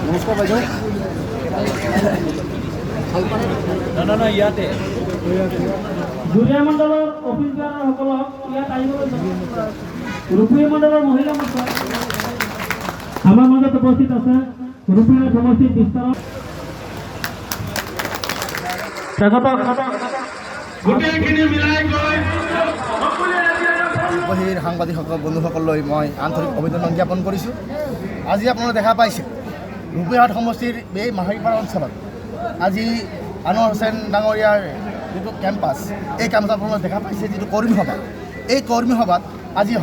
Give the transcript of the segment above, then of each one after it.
নমস্কাৰ বাইদেউ। না ইয়াতে জুৰিয়া মণ্ডলৰ অফিচাৰসকলক ইয়াত আহিবলৈ ৰূপহী মণ্ডলৰ মহিলা মন্ত্ৰী আমাৰ মাজত উপস্থিত আছে। ৰূপহী সমষ্টিৰ বিস্তাৰত ৰূপহীৰ সাংবাদিকসকল বন্ধুসকললৈ মই আন্তৰিক অভিনন্দন জ্ঞাপন কৰিছোঁ। আজি আপোনালোকে দেখা পাইছে ৰূপহীহাট সমষ্টিৰ এই মাহিৰপাৰা অঞ্চলত আজি আনোৱাৰ হুছেইন ডাঙৰীয়াৰ যিটো কেম্পাছ, এই কেম্পাছত আপোনালোকে দেখা পাইছে যিটো কৰ্মী সভা, এই কৰ্মী সভাত আজি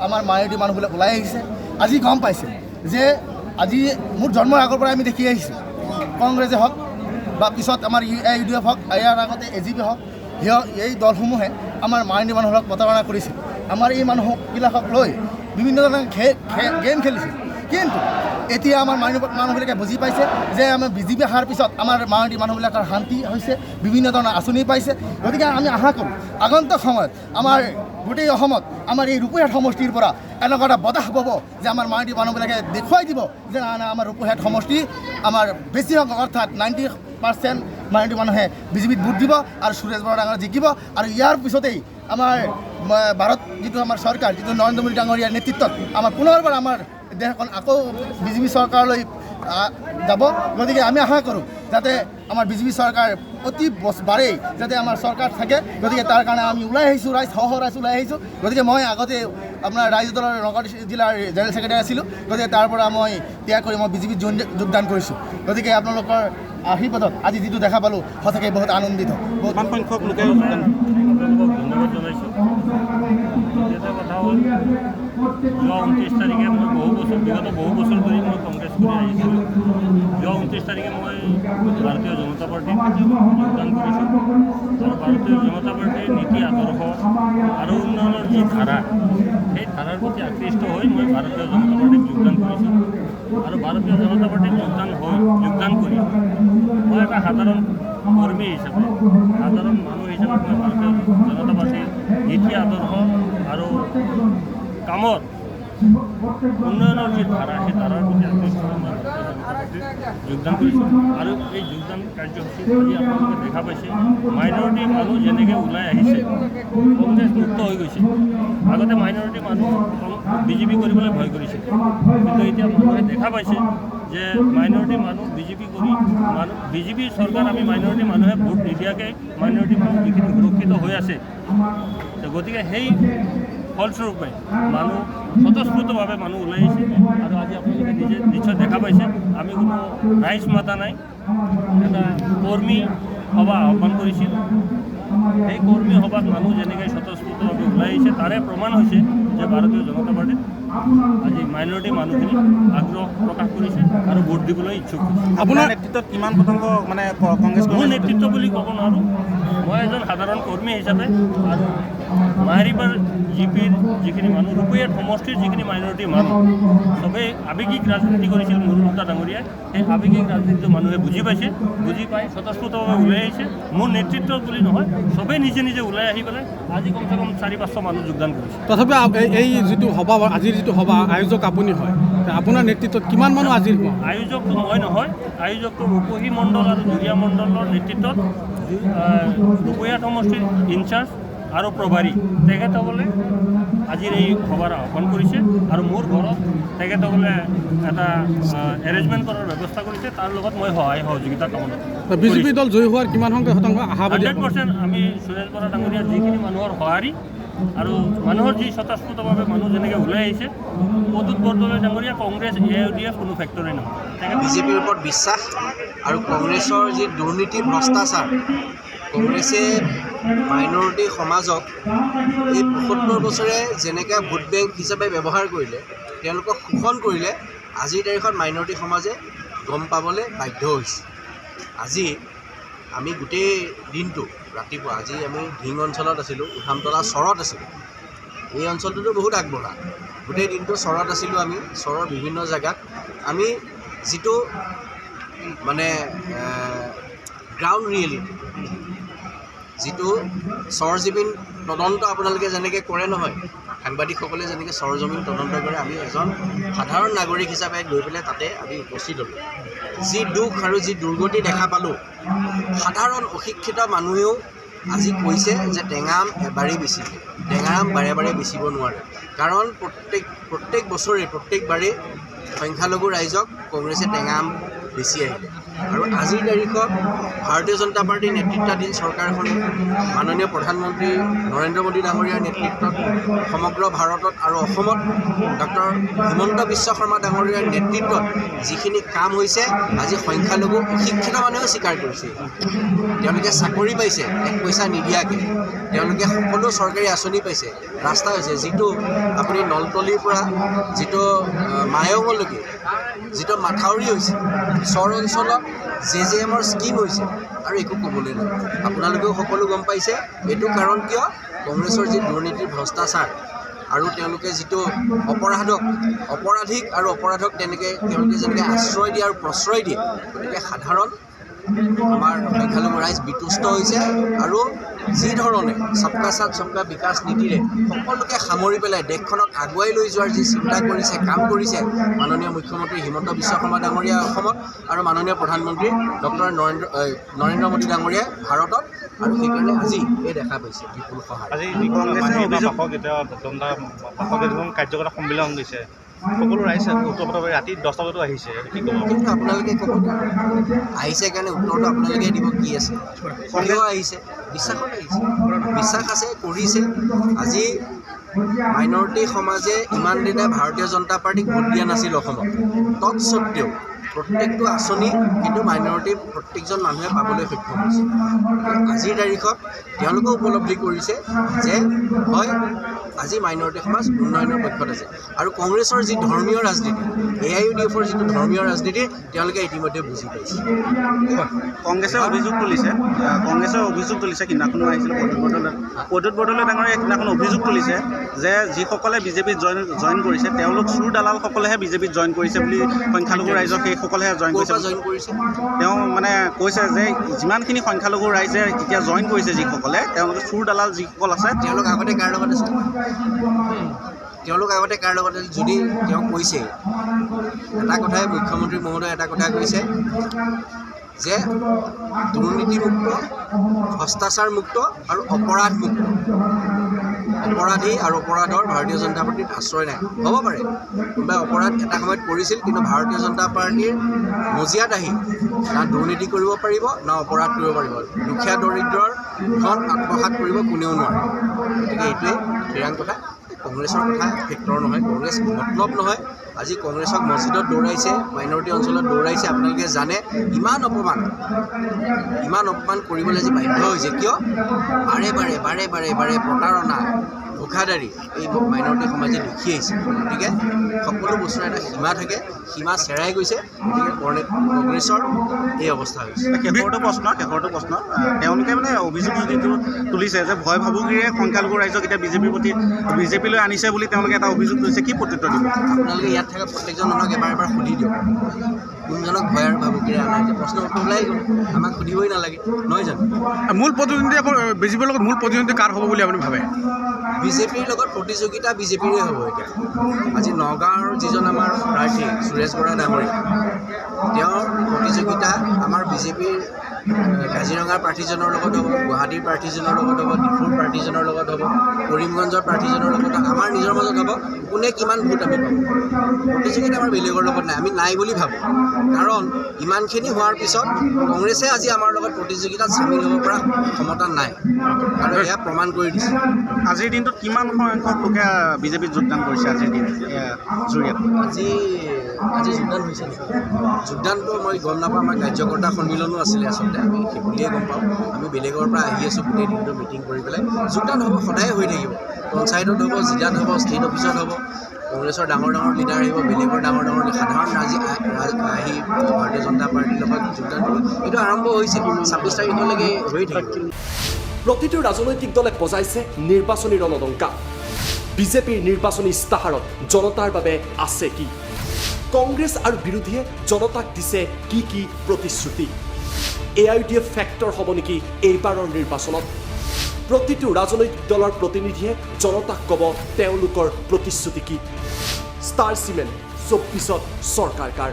আমাৰ মাইনৰিটি মানুহবিলাক ওলাই আহিছে। আজি গম পাইছে যে আজি মোৰ জন্মৰ আগৰ পৰাই আমি দেখি আহিছোঁ, কংগ্ৰেছে হওক বা পিছত আমাৰ UDF হওক, ইয়াৰ আগতে AGP হওক, এই দলসমূহে আমাৰ মাইনৰিটি মানুহক প্ৰতাৰণা কৰিছিল। আমাৰ এই মানুহবিলাকক লৈ বিভিন্ন ধৰণৰ গেম খেলিছিল। কিন্তু এতিয়া আমাৰ মানুহবিলাকে বুজি পাইছে যে আমাৰ BJP অহাৰ পিছত আমাৰ মাইনৰিটি মানুহবিলাকৰ শান্তি হৈছে, বিভিন্ন ধৰণৰ আঁচনি পাইছে। গতিকে আমি আশা কৰোঁ আগন্তুক সময়ত আমাৰ গোটেই অসমত আমাৰ এই ৰূপহীহাট সমষ্টিৰ পৰা এনেকুৱা এটা বতাহ পাব যে আমাৰ মাইনৰিটি মানুহবিলাকে দেখুৱাই দিব যে আমাৰ ৰূপহীহাট সমষ্টি আমাৰ বেছি সংখ্যক অৰ্থাৎ 90% মাইনৰিটি মানুহে BJPত ভোট দিব আৰু সুৰেশ বৰা ডাঙৰ জিকিব। আৰু ইয়াৰ পিছতেই আমাৰ ভাৰত যিটো আমাৰ চৰকাৰ, যিটো নৰেন্দ্ৰ মোদী ডাঙৰীয়াৰ নেতৃত্বত আমাৰ পুনৰবাৰ আমাৰ দেশখন আকৌ BJP চৰকাৰলৈ যাব। গতিকে আমি আশা কৰোঁ যাতে আমাৰ BJP চৰকাৰ অতি বাৰেই যাতে আমাৰ চৰকাৰ থাকে। গতিকে তাৰ কাৰণে আমি ওলাই আহিছোঁ, ৰাইজ ওলাই আহিছোঁ। গতিকে মই আগতে আপোনাৰ ৰাইজ দলৰ নগাঁও জিলাৰ জেনেৰেল ছেক্ৰেটাৰী আছিলোঁ। গতিকে তাৰ পৰা মই ত্যাগ কৰি মই BJPত যোগদান কৰিছোঁ। গতিকে আপোনালোকৰ আশীৰ্বাদত আজি যিটো দেখা পালোঁ সঁচাকৈ বহুত আনন্দিত। কিমান সংখ্যক লোকে ধন্যবাদ জনাইছোঁ। এটা কথা হ'ল যোৱা 29 তাৰিখে মই বিগত বহু বছৰ ধৰি মই কংগ্ৰেছ কৰি আহিছিলোঁ। যোৱা 29 তাৰিখে মই ভাৰতীয় জনতা পাৰ্টীত যোগদান কৰিছোঁ আৰু ভাৰতীয় জনতা পাৰ্টীৰ নীতি আদৰ্শ আৰু উন্নয়নৰ যি ধাৰা, সেই ধাৰাৰ প্ৰতি আকৃষ্ট হৈ মই ভাৰতীয় জনতা পাৰ্টীত যোগদান কৰিছোঁ। আৰু ভাৰতীয় জনতা পাৰ্টীত যোগদান কৰি মই এটা সাধাৰণ কৰ্মী হিচাপে, সাধাৰণ মানুহ হিচাপে মই ভাৰতীয় জনতা পাৰ্টীৰ নীতি আদৰ্শ আৰু কামত উন্নয়নৰ যি ধাৰা, সেই ধাৰাৰ প্ৰতি আকৃষ্ট হৈ মই ভাৰতীয় জনতা পাৰ্টীত যোগদান কৰিছোঁ। আৰু এই যোগদান কাৰ্যসূচীত আজি আপোনালোকে দেখা পাইছে মাইনৰিটি মানুহ যেনেকৈ ওলাই আহিছে, কংগ্ৰেছ মুক্ত হৈ গৈছে। আগতে মাইনৰিটি মানুহ BJP কৰিবলৈ ভয় কৰিছিল, কিন্তু এতিয়া মানুহে দেখা পাইছে যে মাইনৰিটি মানুহ BJP চৰকাৰ আমি মাইনৰিটি মানুহে ভোট নিদিয়াকৈ মাইনৰিটি মানুহ যিখিনি সুৰক্ষিত হৈ আছে। গতিকে সেই ফলস্বৰূপে মানুহ স্বতঃস্ফূৰ্তভাৱে মানুহ ওলাই আহিছে। আৰু আজি আপোনালোকে নিশ্চয় দেখা পাইছে আমি কোনো ৰাইজ মাতা নাই, এটা কৰ্মী সভা আহ্বান কৰিছিল। সেই কৰ্মী সভাত মানুহ যেনেকৈ স্বতঃস্ফূৰ্তভাৱে ওলাই আহিছে তাৰে প্ৰমাণ হৈছে যে ভাৰতীয় জনতা পাৰ্টীত আজি মাইনৰিটি মানুহখিনি আগ্ৰহ প্ৰকাশ কৰিছে আৰু ভোট দিবলৈ ইচ্ছুক। আপোনাৰ নেতৃত্বত কিমান শতাংশ মানে কংগ্ৰেছ? মোৰ নেতৃত্ব বুলি ক'ব নোৱাৰোঁ, মই এজন সাধাৰণ কৰ্মী হিচাপে আৰু মাহিৰপাৰ GPৰ যিখিনি মানুহ, ৰূপহীহাট সমষ্টিৰ যিখিনি মাইনৰিটি মানুহ, চবেই আৱেগিক ৰাজনীতি কৰিছিল মুৰুলুপ্তা ডাঙৰীয়াই। সেই আৱেগিক ৰাজনীতিটো মানুহে বুজি পাই স্বতঃস্ফূৰ্তভাৱে ওলাই আহিছে। মোৰ নেতৃত্ব বুলি নহয়, চবেই নিজে নিজে ওলাই আহি পেলাই আজি কমচে কম 400-500 মানুহ যোগদান কৰিছে। তথাপি এই যিটো সভা, আজিৰ যিটো সভা আয়োজক আপুনি হয়, আপোনাৰ নেতৃত্বত কিমান মানুহ আজিৰ? আয়োজকটো মই নহয়, আয়োজকটো ৰূপহী মণ্ডল আৰু জুৰিয়া মণ্ডলৰ নেতৃত্বত ৰূপহীহাট সমষ্টিৰ ইনচাৰ্জ আৰু প্ৰভাৰী তেখেতসকলে আজিৰ এই সভাৰ আহ্বান কৰিছে। আৰু মোৰ ঘৰত তেখেতসকলে এটা এৰেঞ্জমেণ্ট কৰাৰ ব্যৱস্থা কৰিছে, তাৰ লগত মই সহায় সহযোগিতা কামনা কৰিছোঁ। BJP দল জয়ী হোৱাৰ কিমান শতাংশ আশাবাদী? 100% আমি সুৰেশ বৰা ডাঙৰীয়াৰ যিখিনি মানুহৰ সঁহাৰি আৰু মানুহৰ যি স্বতঃস্ফূৰ্তভাৱে মানুহ যেনেকৈ ওলাই আহিছে, অতুল বৰদলৈ ডাঙৰীয়া কংগ্ৰেছ UDF কোনো ফেক্টৰী নহয়। BJPৰ ওপৰত বিশ্বাস আৰু কংগ্ৰেছৰ যি দুৰ্নীতি ভ্ৰষ্টাচাৰ, কংগ্ৰেছে মাইনৰিটি সমাজক এই 75 বছৰে যেনেকৈ ভোট বেংক হিচাপে ব্যৱহাৰ কৰিলে, তেওঁলোকক শোষণ কৰিলে, আজিৰ তাৰিখত মাইনৰিটি সমাজে গম পাবলৈ বাধ্য হৈছে। আজি আমি গোটেই দিনটো ৰাতিপুৱা আজি আমি ঢিং অঞ্চলত আছিলোঁ, উঠামতলা চৰত আছিলোঁ। এই অঞ্চলটোতো বহুত আগবঢ়া, গোটেই দিনটো চৰত আছিলোঁ। আমি চৰৰ বিভিন্ন জেগাত আমি যিটো মানে গ্ৰাউণ্ড ৰিয়েলিটি, যিটো চৰজীৱীন তদন্ত আপোনালোকে যেনেকৈ কৰে নহয়, সাংবাদিকসকলে যেনেকৈ সৰজমিন তদন্ত কৰে, আমি এজন সাধাৰণ নাগৰিক হিচাপে গৈ পেলাই তাতে আমি উপস্থিত হ'লোঁ। যি দুখ আৰু যি দুৰ্গতি দেখা পালোঁ, সাধাৰণ অশিক্ষিত মানুহেও আজি কৈছে যে টেঙাম এবাৰেই বেচিব, টেঙাৰাম বাৰে বাৰে বেচিব নোৱাৰে। কাৰণ প্ৰত্যেক বছৰে প্ৰত্যেকবাৰেই সংখ্যালঘু ৰাইজক কংগ্ৰেছে টেঙাম বেছি আহিলে। আৰু আজিৰ তাৰিখত ভাৰতীয় জনতা পাৰ্টীৰ নেতৃত্বাধীন চৰকাৰখনে মাননীয় প্ৰধানমন্ত্ৰী নৰেন্দ্ৰ মোদী ডাঙৰীয়াৰ নেতৃত্বত সমগ্ৰ ভাৰতত আৰু অসমত ডক্টৰ হিমন্ত বিশ্ব শৰ্মা ডাঙৰীয়াৰ নেতৃত্বত যিখিনি কাম হৈছে, আজি সংখ্যালঘু অশিক্ষিত মানুহেও স্বীকাৰ কৰিছে। তেওঁলোকে চাকৰি পাইছে 1 পইচা নিদিয়াকৈ, তেওঁলোকে সকলো চৰকাৰী আঁচনি পাইছে, ৰাস্তা হৈছে, যিটো আপুনি নলতলিৰ পৰা যিটো মায়ঙলৈকে যিটো মাথাউৰি হৈছে, চৰ অঞ্চলত JJMৰ স্কিম হৈছে, আৰু একো ক'বলৈ নাই। আপোনালোকেও সকলো গম পাইছে এইটো কাৰণ কিয়? কংগ্ৰেছৰ যি দুৰ্নীতিৰ ভ্ৰষ্টাচাৰ আৰু তেওঁলোকে যিটো অপৰাধীক আৰু অপৰাধক তেওঁলোকে যেনেকৈ আশ্ৰয় দিয়ে আৰু প্ৰশ্ৰয় দিয়ে, গতিকে সাধাৰণ আমাৰ সংখ্যালঘু ৰাইজ বিতুষ্ট হৈছে। আৰু যি ধৰণে সবকা সাথ সবকা বিকাশ নীতিৰে সকলোকে সামৰি পেলাই দেশখনক আগুৱাই লৈ যোৱাৰ যি চিন্তা কৰিছে, কাম কৰিছে মাননীয় মুখ্যমন্ত্ৰী হিমন্ত বিশ্ব শৰ্মা ডাঙৰীয়া অসমত আৰু মাননীয় প্ৰধানমন্ত্ৰী ডক্টৰ নৰেন্দ্ৰ মোদী ডাঙৰীয়াই ভাৰতত, আৰু সেইকাৰণে আজি এই দেখা পাইছে বিপুল সহায়। আজি কাৰ্যকৰ্তা সন্মিলন দিছে, সকলো ৰাইজ উত্তৰ ৰাতি 10টা বজাতো আহিছে, কি ক'ব? কিন্তু আপোনালোকে ক'ব আহিছে কাৰণে উত্তৰটো আপোনালোকে দিব কি আছে? কিয় আহিছে? বিশ্বাসত আহিছে, বিশ্বাস আছে, কৰিছে। আজি মাইনৰিটি সমাজে ইমান দিনে ভাৰতীয় জনতা পাৰ্টীক ভোট দিয়া নাছিল অসমত, তৎসত্বেও প্ৰত্যেকটো আঁচনি কিন্তু মাইনৰিটিৰ প্ৰত্যেকজন মানুহে পাবলৈ সক্ষম হৈছে। আজিৰ তাৰিখত তেওঁলোকেও উপলব্ধি কৰিছে যে হয়, আজি মাইনৰিটি সমাজ উন্নয়নৰ পক্ষত আছে। আৰু কংগ্ৰেছৰ যি ধৰ্মীয় ৰাজনীতি, AIUDFৰ যিটো ধৰ্মীয় ৰাজনীতি, তেওঁলোকে ইতিমধ্যে বুজি পাইছে। কংগ্ৰেছে অভিযোগ তুলিছে সিদিনাখনো আহিছিল প্ৰদ্যুৎ বৰদলৈ ডাঙৰীয়াই সিদিনাখন অভিযোগ তুলিছে যে যিসকলে বিজেপিত জইন কৰিছে তেওঁলোক চোৰ দালালসকলেহে বিজেপিত জইন কৰিছে বুলি, সংখ্যালঘু ৰাইজক সেইসকলেহে জইন কৰিছে। তেওঁ মানে কৈছে যে যিমানখিনি সংখ্যালঘু ৰাইজে এতিয়া জইন কৰিছে যিসকলে, তেওঁলোকে চোৰ দালাল যিসকল আছে তেওঁলোক আগতে কাৰ লগত আছে? যদি তেওঁ কৈছে এটা কথাই, মুখ্যমন্ত্ৰী মহোদয় এটা কথা কৈছে যে দুৰ্নীতিমুক্ত, ভ্ৰষ্টাচাৰমুক্ত আৰু অপৰাধমুক্ত, অপৰাধী আৰু অপৰাধৰ ভাৰতীয় জনতা পাৰ্টীত আশ্ৰয় নাই। হ'ব পাৰে কোনোবাই অপৰাধ এটা সময়ত কৰিছিল, কিন্তু ভাৰতীয় জনতা পাৰ্টীৰ মজিয়াত আহি না দুৰ্নীতি কৰিব পাৰিব, না অপৰাধ কৰিব পাৰিব। দুখীয়া দৰিদ্ৰৰ ধন আত্মসাৎ কৰিব কোনেও নোৱাৰে। গতিকে এইটোৱে ঠিৰাং কথা। কংগ্ৰেছৰ কথা ফেক্টৰ নহয়, কংগ্ৰেছ মতলব নহয়। আজি কংগ্ৰেছক মছজিদত দৌৰাইছে, মাইনৰিটি অঞ্চলত দৌৰাইছে। আপোনালোকে জানে ইমান অপমান কৰিবলৈ যে বাধ্য হৈছে কিয়? বাৰে প্ৰতাৰণা, ধোখাদাৰী এই মাইনৰিটি সমাজে দেখি আহিছে। গতিকে সকলো বস্তুৰ এটা সীমা থাকে, সীমা চেৰাই গৈছে। গতিকে কংগ্ৰেছৰ এই অৱস্থা হৈছে। শেষৰটো প্ৰশ্ন তেওঁলোকে মানে অভিযোগ যিটো তুলিছে যে ভয় ভাবুকিৰে সংখ্যালঘু ৰাইজক এতিয়া বিজেপিলৈ আনিছে বুলি তেওঁলোকে এটা অভিযোগ তুলিছে, কি প্ৰত্যুত্তৰ দিব? আপোনালোকে ইয়াত থকা প্ৰত্যেকজন মানুহক এবাৰ সুধি দিয়ক, কোনজনক ভয় আৰু ভাবুকিৰে আনা হৈছে? প্ৰশ্ন উত্তৰ ওলাই গ'ল, আমাক সুধিবই নালাগে, নহয় জানো? মূল প্ৰতিদ্বন্দ্বী বিজেপিৰ লগত মূল প্ৰতিদ্বন্দ্বী কাৰ হ'ব বুলি আপুনি ভাবে? বিজেপিৰ লগত প্ৰতিযোগিতা বিজেপিৰে হ'ব এতিয়া। আজি নগাঁৱৰ যিজন আমাৰ প্ৰাৰ্থী সুৰেশ বৰা ডাঙৰীয়া, তেওঁৰ প্ৰতিযোগিতা আমাৰ বিজেপিৰ কাজিৰঙাৰ প্ৰাৰ্থীজনৰ লগত হ'ব, গুৱাহাটীৰ প্ৰাৰ্থীজনৰ লগত হ'ব, ডিফুৰ প্ৰাৰ্থীজনৰ লগত হ'ব, কৰিমগঞ্জৰ প্ৰাৰ্থীজনৰ লগত হ'ব, আমাৰ নিজৰ মাজত হ'ব। কোনে কিমান ভোট আমি পাব? প্ৰতিযোগিতা আমাৰ বেলেগৰ লগত নাই, আমি নাই বুলি ভাবোঁ। কাৰণ ইমানখিনি হোৱাৰ পিছত কংগ্ৰেছে আজি আমাৰ লগত প্ৰতিযোগিতাত চামিল হ'ব পৰা ক্ষমতা নাই, আৰু এয়া প্ৰমাণ কৰি দিছে। আজিৰ দিনটোত কিমান সংখ্যক লোকে বিজেপিত যোগদান কৰিছে? আজিৰ দিন জৰিয়তে আজি যোগদান হৈছে নেকি? যোগদানটো মই গম নাপাওঁ। আমাৰ কাৰ্যকৰ্তা সন্মিলনো আছিলে, আচলতে আমি সেই বুলিয়ে গম পাওঁ। আমি বেলেগৰ পৰা আহি আছোঁ গোটেই দিনটো মিটিং কৰি পেলাই। যোগদান হ'ব, সদায় হৈ থাকিব। পঞ্চায়তত হ'ব, জিলাত হ'ব, ষ্টেট অফিচত হ'ব। কংগ্ৰেছৰ ডাঙৰ লিডাৰ আহিব, বেলেগৰ ডাঙৰ সাধাৰণ আহি ভাৰতীয় জনতা পাৰ্টীৰ লগত যোগদান কৰিব। এইটো আৰম্ভ হৈছে, 26 তাৰিখলৈকে হৈ থাকিব। প্ৰতিটো ৰাজনৈতিক দলে বজাইছে নিৰ্বাচনী ৰণডংকা। বিজেপিৰ নিৰ্বাচনী ইস্তাহাৰত জনতাৰ বাবে আছে কি? কংগ্ৰেছ আৰু বিৰোধীয়ে জনতাক দিছে কি প্ৰতিশ্ৰুতি? AIUDF ফেক্টৰ হ'ব নেকি এইবাৰৰ নিৰ্বাচনত? প্ৰতিটো ৰাজনৈতিক দলৰ প্ৰতিনিধিয়ে জনতাক ক'ব তেওঁলোকৰ প্ৰতিশ্ৰুতি কি। ষ্টাৰ চিমেণ্ট 24ত চৰকাৰ কাৰ।